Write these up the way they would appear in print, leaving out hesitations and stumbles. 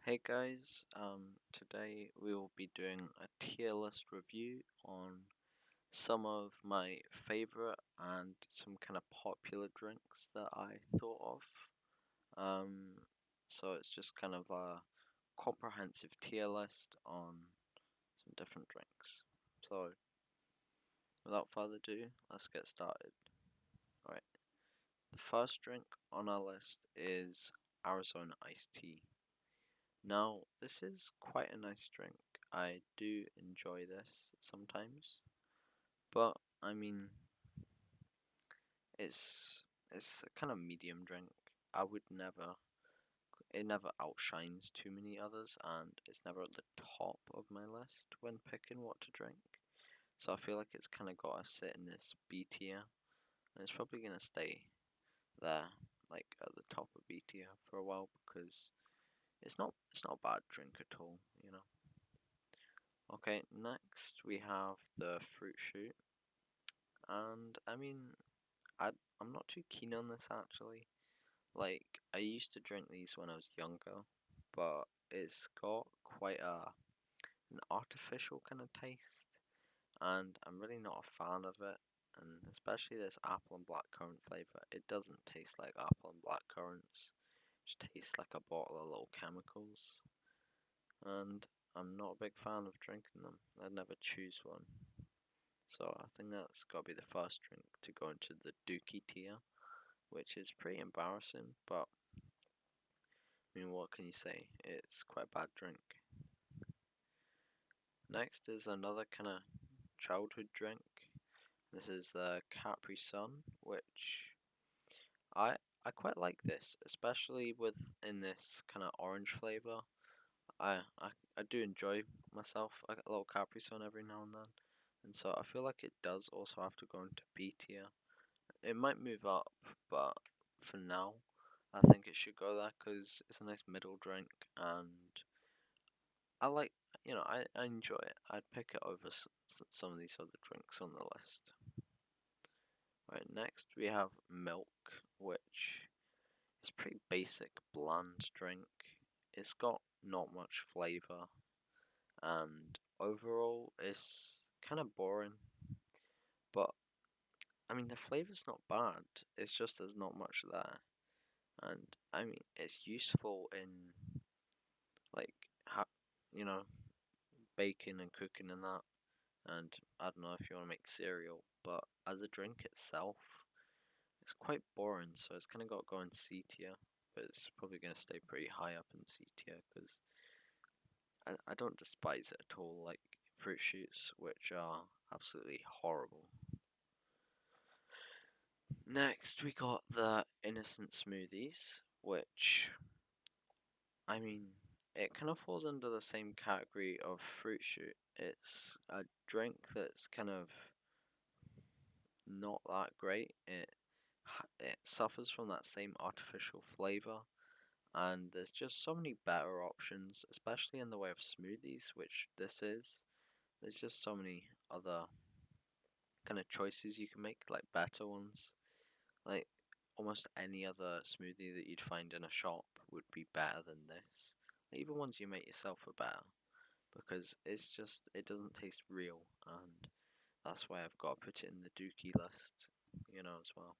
Hey guys, today we will be doing a tier list review on some of my favorite and some kind of popular drinks that I thought of. So it's just kind of a comprehensive tier list on some different drinks. So without further ado, let's get started. Alright, the first drink on our list is Arizona iced tea. Now, this is quite a nice drink. I do enjoy this sometimes, but I mean, it's a kind of medium drink. I would never, it never outshines too many others, and it's never at the top of my list when picking what to drink. So I feel like it's kind of got to sit in this B tier, and it's probably gonna stay there, like at the top of B tier for a while because it's not a bad drink at all, you know. Okay, next we have the fruit shoot, and I mean, I'm not too keen on this actually. Like, I used to drink these when I was younger, but it's got quite an artificial kind of taste, and I'm really not a fan of it. And especially this apple and blackcurrant flavor, it doesn't taste like apple and blackcurrants. It just tastes like a bottle of little chemicals, and I'm not a big fan of drinking them. I'd never choose one. So I think that's got to be the first drink to go into the Dookie tier, which is pretty embarrassing, but I mean, what can you say? It's quite a bad drink. Next is another kind of childhood drink. This is the Capri Sun, which I I quite like this, especially with in this kind of orange flavor. I do enjoy myself a little Capri Sun every now and then, and so I feel like it does also have to go into B tier. It might move up, but for now, I think it should go there because it's a nice middle drink, and I like, I enjoy it. I'd pick it over some of these other drinks on the list. Right, next we have milk, which is pretty basic, bland drink. It's got not much flavor, and overall, it's kind of boring. But I mean, the flavor's not bad. It's just there's not much there. And I mean, it's useful in like you know baking and cooking and that. And I don't know if you want to make cereal, but as a drink itself, it's quite boring. So it's kind of got to go in C tier, but it's probably going to stay pretty high up in C tier because I don't despise it at all. Like fruit shoots, which are absolutely horrible. Next, we got the innocent smoothies, which I mean, it kind of falls under the same category of fruit shoot. It's a drink that's kind of not that great. It suffers from that same artificial flavor, and there's just so many better options, especially in the way of smoothies, which this is. There's just so many other kind of choices you can make, like better ones. Like almost any other smoothie that you'd find in a shop would be better than this. Even ones you make yourself are better because it doesn't taste real, and that's why I've got to put it in the Dookie list, as well.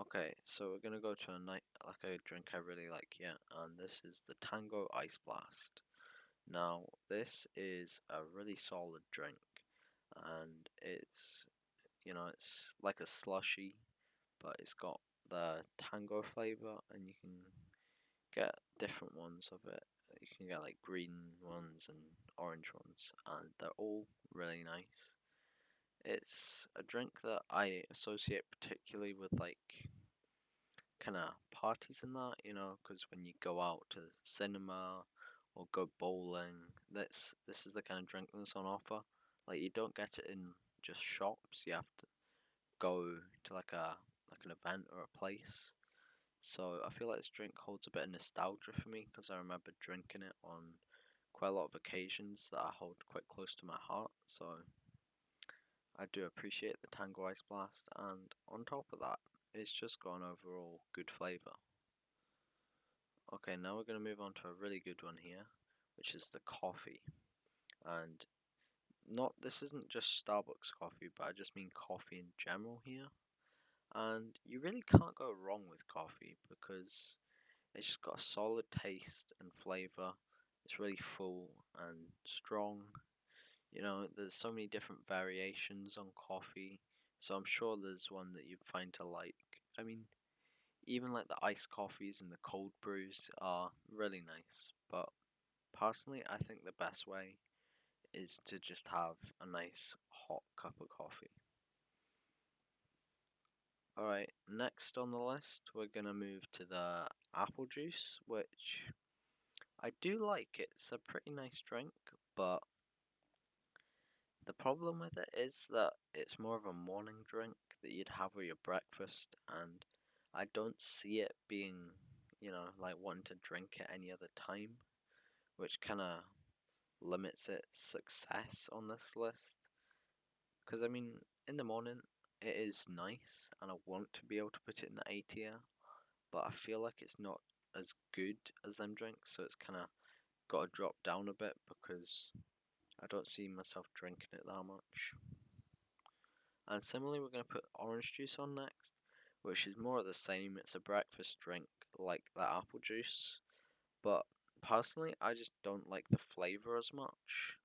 Okay, so we're gonna go to a drink I really like, yeah, and this is the Tango Ice Blast. Now, this is a really solid drink, and it's like a slushy, but it's got the tango flavor, and you can get different ones of it. You can get like green ones and orange ones, and they're all really nice. It's a drink that I associate particularly with like kind of parties and that, because when you go out to cinema or go bowling, this is the kind of drink that's on offer. Like you don't get it in just shops. You have to go to like an event or a place. So I feel like this drink holds a bit of nostalgia for me because I remember drinking it on quite a lot of occasions that I hold quite close to my heart. So I do appreciate the Tango Ice Blast, and on top of that, it's just got an overall good flavour. Okay, now we're going to move on to a really good one here, which is the coffee. And this isn't just Starbucks coffee, but I just mean coffee in general here. And you really can't go wrong with coffee because it's just got a solid taste and flavor. It's really full and strong. You know, there's so many different variations on coffee, so I'm sure there's one that you'd find to like. I mean, even like the iced coffees and the cold brews are really nice, but personally, I think the best way is to just have a nice hot cup of coffee. Alright, next on the list, we're gonna move to the apple juice, which I do like. It's a pretty nice drink, but the problem with it is that it's more of a morning drink that you'd have with your breakfast, and I don't see it being, like wanting to drink it any other time, which kind of limits its success on this list. Because, I mean, in the morning, it is nice, and I want to be able to put it in the A tier, but I feel like it's not as good as them drinks, so it's kind of got to drop down a bit because I don't see myself drinking it that much. And similarly, we're going to put orange juice on next, which is more of the same. It's a breakfast drink like the apple juice, but personally, I just don't like the flavor as much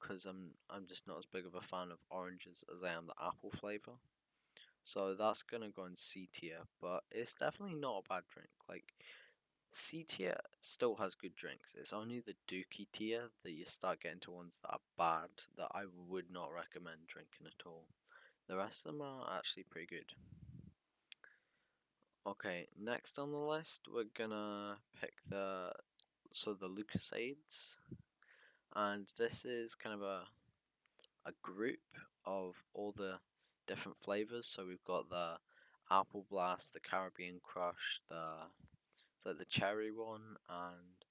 because I'm just not as big of a fan of oranges as I am the apple flavor. So that's gonna go in C tier, but it's definitely not a bad drink. Like C tier still has good drinks. It's only the Dookie tier that you start getting to ones that are bad that I would not recommend drinking at all. The rest of them are actually pretty good. Okay, next on the list we're gonna pick the Lucasades, and this is kind of a group of all the different flavors. So we've got the Apple Blast, the Caribbean Crush, the cherry one, and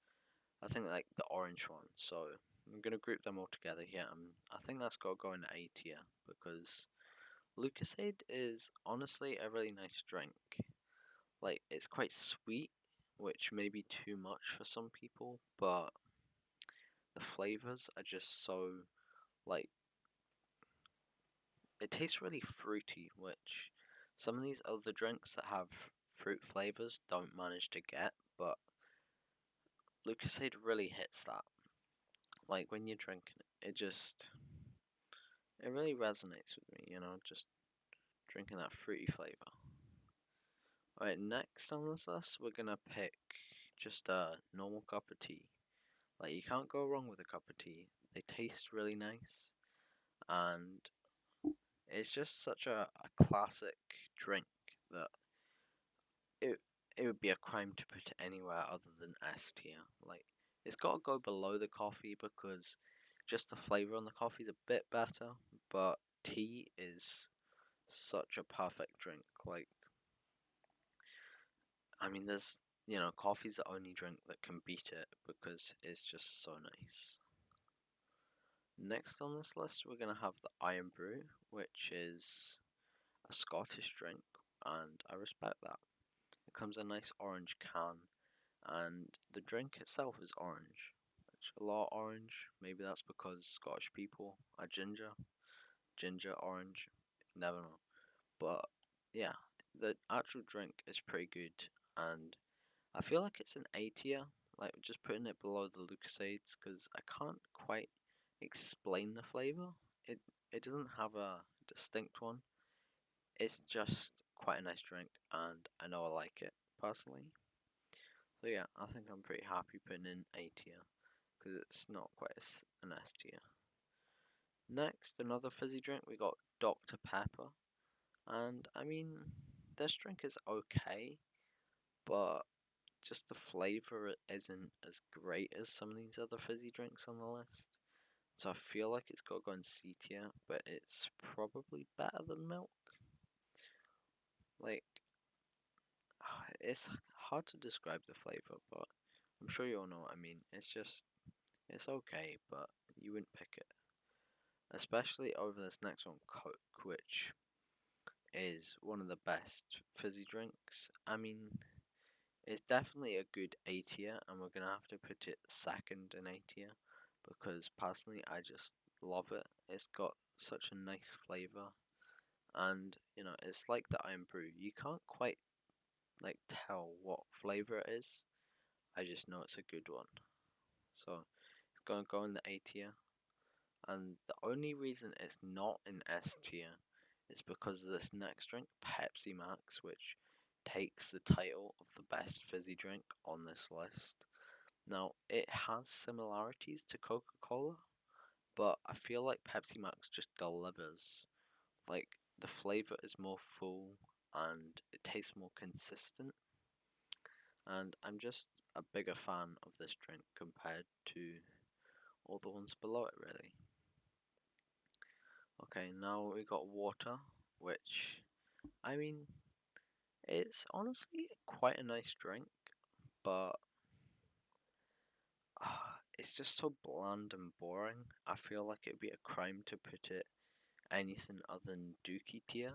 I think like the orange one. So I'm gonna group them all together here. I think that's got to go in A tier because Lucasade is honestly a really nice drink. Like it's quite sweet, which may be too much for some people, but the flavors are just so like it tastes really fruity, which some of these other drinks that have fruit flavors don't manage to get, but Lucasade really hits that. Like when you're drinking it, it really resonates with me, just drinking that fruity flavor. Alright, next on this list, we're gonna pick just a normal cup of tea. Like, you can't go wrong with a cup of tea. They taste really nice, and it's just such a classic drink that it it would be a crime to put it anywhere other than S tier. Like, it's got to go below the coffee because just the flavor on the coffee is a bit better, but tea is such a perfect drink. Like, I mean, coffee's the only drink that can beat it because it's just so nice. Next on this list, we're going to have the Irn-Bru, which is a Scottish drink, and I respect that. It comes in a nice orange can, and the drink itself is orange. It's a lot orange. Maybe that's because Scottish people are ginger orange, never know. But yeah, the actual drink is pretty good, and I feel like it's an A tier, like just putting it below the Lucasades because I can't quite explain the flavor. It it doesn't have a distinct one. It's just quite a nice drink, and I know I like it personally. So yeah, I think I'm pretty happy putting in A tier because it's not quite an S tier. Next, another fizzy drink we got Dr Pepper, and I mean this drink is okay, but just the flavor isn't as great as some of these other fizzy drinks on the list. So I feel like it's got to go in C tier, but it's probably better than milk. Like, it's hard to describe the flavor, but I'm sure you all know what I mean. It's okay, but you wouldn't pick it. Especially over this next one, Coke, which is one of the best fizzy drinks. I mean, It's definitely a good A tier, and we're gonna have to put it second in A tier because personally I just love it. It's got such a nice flavor, and it's like the Iron Brew. You can't quite like tell what flavor it is. I just know it's a good one. So it's gonna go in the A tier, and the only reason it's not in S tier is because of this next drink, Pepsi Max, which takes the title of the best fizzy drink on this list. Now, it has similarities to Coca Cola, but I feel like Pepsi Max just delivers. Like, the flavor is more full and it tastes more consistent, and I'm just a bigger fan of this drink compared to all the ones below it, really. Okay, now we got water, which, I mean, it's honestly quite a nice drink, but it's just so bland and boring. I feel like it'd be a crime to put it anything other than Dookie tier,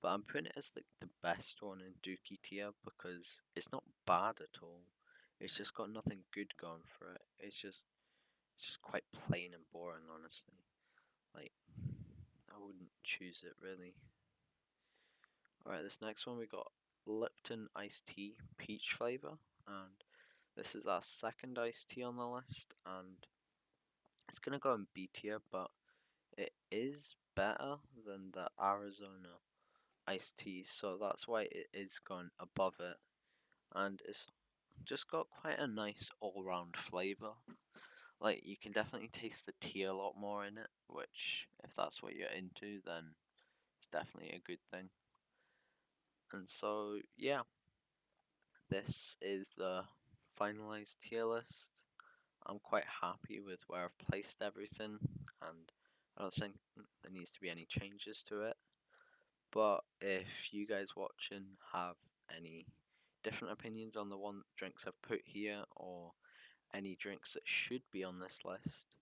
but I'm putting it as like the best one in Dookie tier because it's not bad at all. It's just got nothing good going for it. It's just quite plain and boring, honestly. Like, I wouldn't choose it really. Alright, this next one we got Lipton iced tea peach flavor, and this is our second iced tea on the list, and it's gonna go in B tier, but it is better than the Arizona iced tea, so that's why it is going above it, and it's just got quite a nice all-round flavor. Like, you can definitely taste the tea a lot more in it, which, if that's what you're into, then it's definitely a good thing. And so, yeah, this is the finalized tier list. I'm quite happy with where I've placed everything, and I don't think there needs to be any changes to it. But if you guys watching have any different opinions on the one drinks I've put here, or any drinks that should be on this list,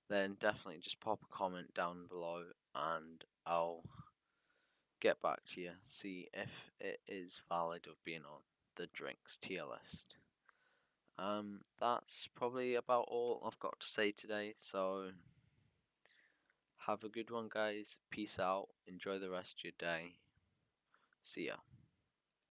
then definitely just pop a comment down below and I'll get back to you, see if it is valid of being on the drinks tier list. That's probably about all I've got to say today, so have a good one, guys. Peace out. Enjoy the rest of your day. See ya.